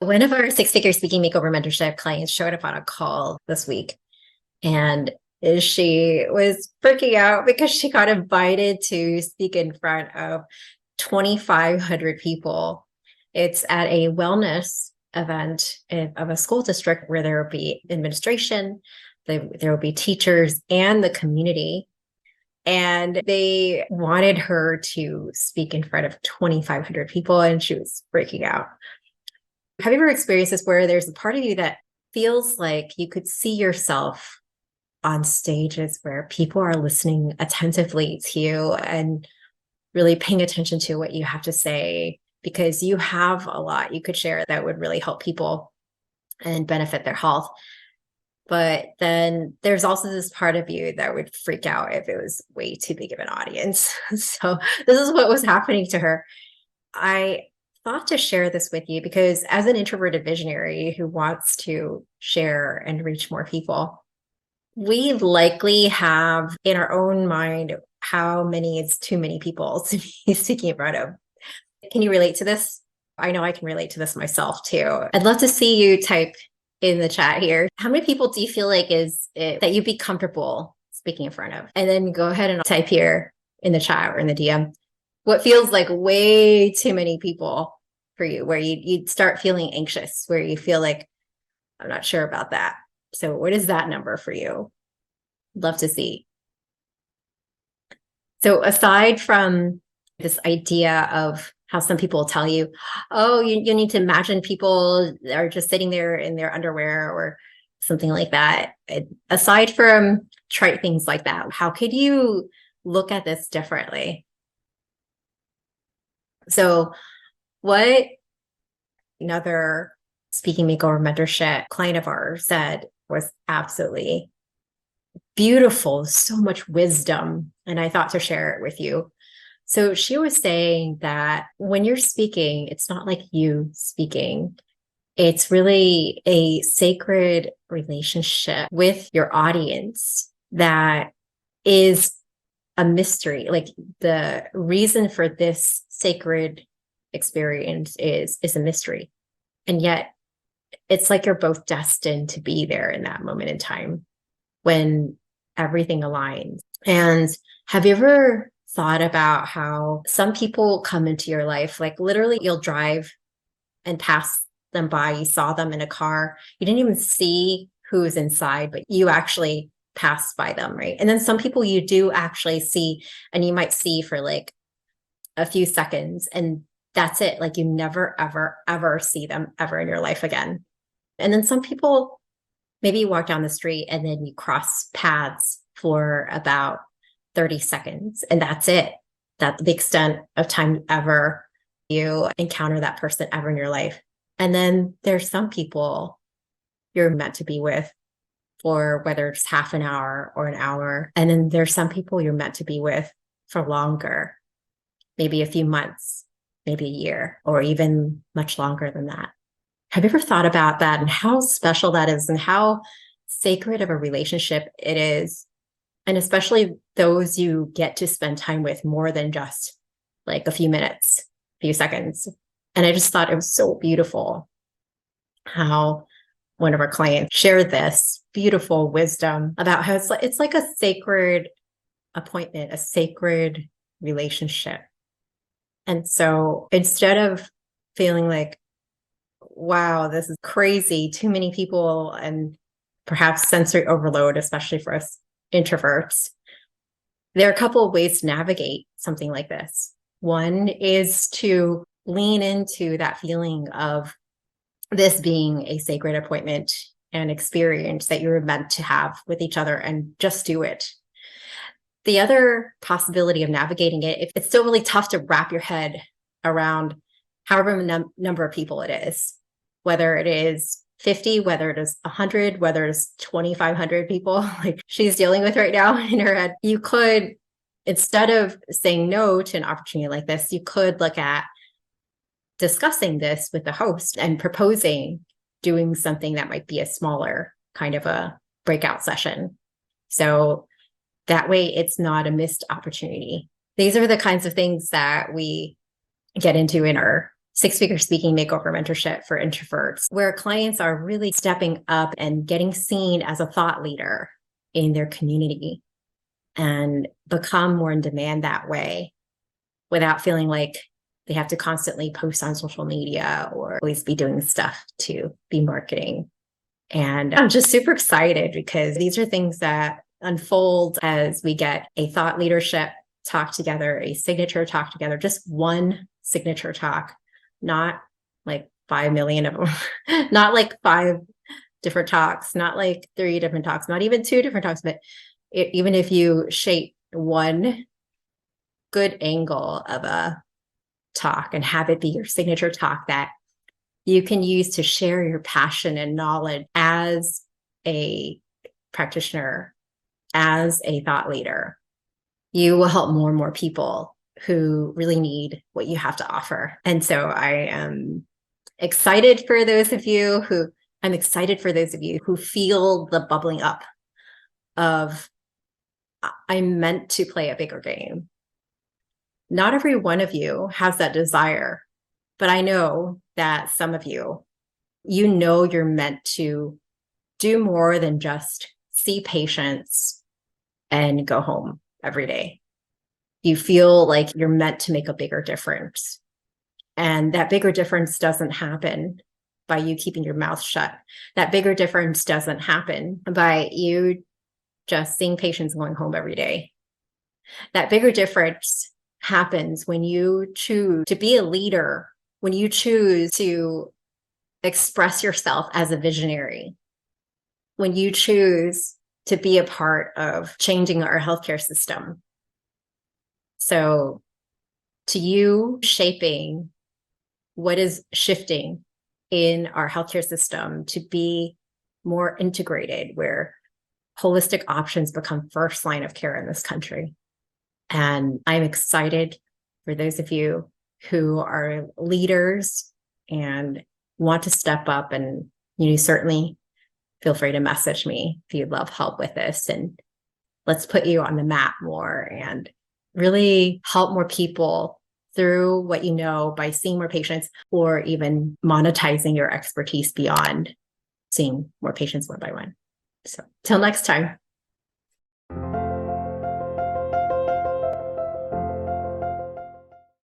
One of our six-figure speaking makeover mentorship clients showed up on a call this week, and she was freaking out because she got invited to speak in front of 2,500 people. It's at a wellness event of a school district where there will be administration, there will be teachers and the community. And they wanted her to speak in front of 2,500 people, and she was freaking out. Have you ever experienced this where there's a part of you that feels like you could see yourself on stages where people are listening attentively to you and really paying attention to what you have to say because you have a lot you could share that would really help people and benefit their health? But then there's also this part of you that would freak out if it was way too big of an audience. So this is what was happening to her. I thought to share this with you because as an introverted visionary who wants to share and reach more people, we likely have in our own mind how many is too many people to be speaking in front of. Can you relate to this? I know I can relate to this myself too. I'd love to see you type in the chat here. How many people do you feel like is it that you'd be comfortable speaking in front of? And then go ahead and type here in the chat or in the DM what feels like way too many people for you, where you'd start feeling anxious, where you feel like, I'm not sure about that. So what is that number for you? Love to see. So aside from this idea of how some people tell you, oh, you need to imagine people are just sitting there in their underwear or something like that. Aside from trite things like that, how could you look at this differently? So what another speaking makeover mentorship client of ours said was absolutely beautiful, so much wisdom. And I thought to share it with you. So she was saying that when you're speaking, it's not like you speaking. It's really a sacred relationship with your audience that is a mystery. Like the reason for this sacred experience is a mystery. And yet it's like you're both destined to be there in that moment in time when everything aligns. And have you ever thought about how some people come into your life, like literally you'll drive and pass them by, you saw them in a car, you didn't even see who was inside, but you actually passed by them, right? And then some people you do actually see, and you might see for like a few seconds, and that's it. Like you never, ever, ever see them ever in your life again. And then some people, maybe you walk down the street and then you cross paths for about 30 seconds, and that's it. That's the extent of time ever you encounter that person ever in your life. And then there's some people you're meant to be with for whether it's half an hour or an hour. And then there's some people you're meant to be with for longer, maybe a few months, maybe a year, or even much longer than that. Have you ever thought about that and how special that is and how sacred of a relationship it is? And especially those you get to spend time with more than just like a few minutes, a few seconds. And I just thought it was so beautiful how one of our clients shared this beautiful wisdom about how it's like a sacred appointment, a sacred relationship. And so instead of feeling like, wow, this is crazy, too many people, and perhaps sensory overload, especially for us introverts, there are a couple of ways to navigate something like this. One is to lean into that feeling of this being a sacred appointment and experience that you're meant to have with each other and just do it. The other possibility of navigating it, if it's still really tough to wrap your head around however number of people it is, whether it is 50, whether it is 100, whether it's 2,500 people like she's dealing with right now in her head, you could, instead of saying no to an opportunity like this, you could look at discussing this with the host and proposing doing something that might be a smaller kind of a breakout session. So that way it's not a missed opportunity. These are the kinds of things that we get into in our 6-figure speaking makeover mentorship for introverts, where clients are really stepping up and getting seen as a thought leader in their community and become more in demand that way without feeling like they have to constantly post on social media or always be doing stuff to be marketing. And I'm just super excited because these are things that unfold as we get a thought leadership talk together, a signature talk together, just one signature talk, not like 5 million of them, not like 5 different talks, not like 3 different talks, not even 2 different talks, but even if you shape one good angle of a talk and have it be your signature talk that you can use to share your passion and knowledge as a practitioner, as a thought leader, you will help more and more people who really need what you have to offer. And so I am excited for those of you who feel the bubbling up of, I'm meant to play a bigger game. Not every one of you has that desire, but I know that some of you, you're meant to do more than just see patients and go home every day. You feel like you're meant to make a bigger difference. And that bigger difference doesn't happen by you keeping your mouth shut. That bigger difference doesn't happen by you just seeing patients going home every day. That bigger difference happens when you choose to be a leader, when you choose to express yourself as a visionary, when you choose to be a part of changing our healthcare system. So to you, shaping what is shifting in our healthcare system to be more integrated, where holistic options become first line of care in this country. And I'm excited for those of you who are leaders and want to step up, and certainly feel free to message me if you'd love help with this, and let's put you on the map more and really help more people through what you know by seeing more patients, or even monetizing your expertise beyond seeing more patients one by one. So till next time.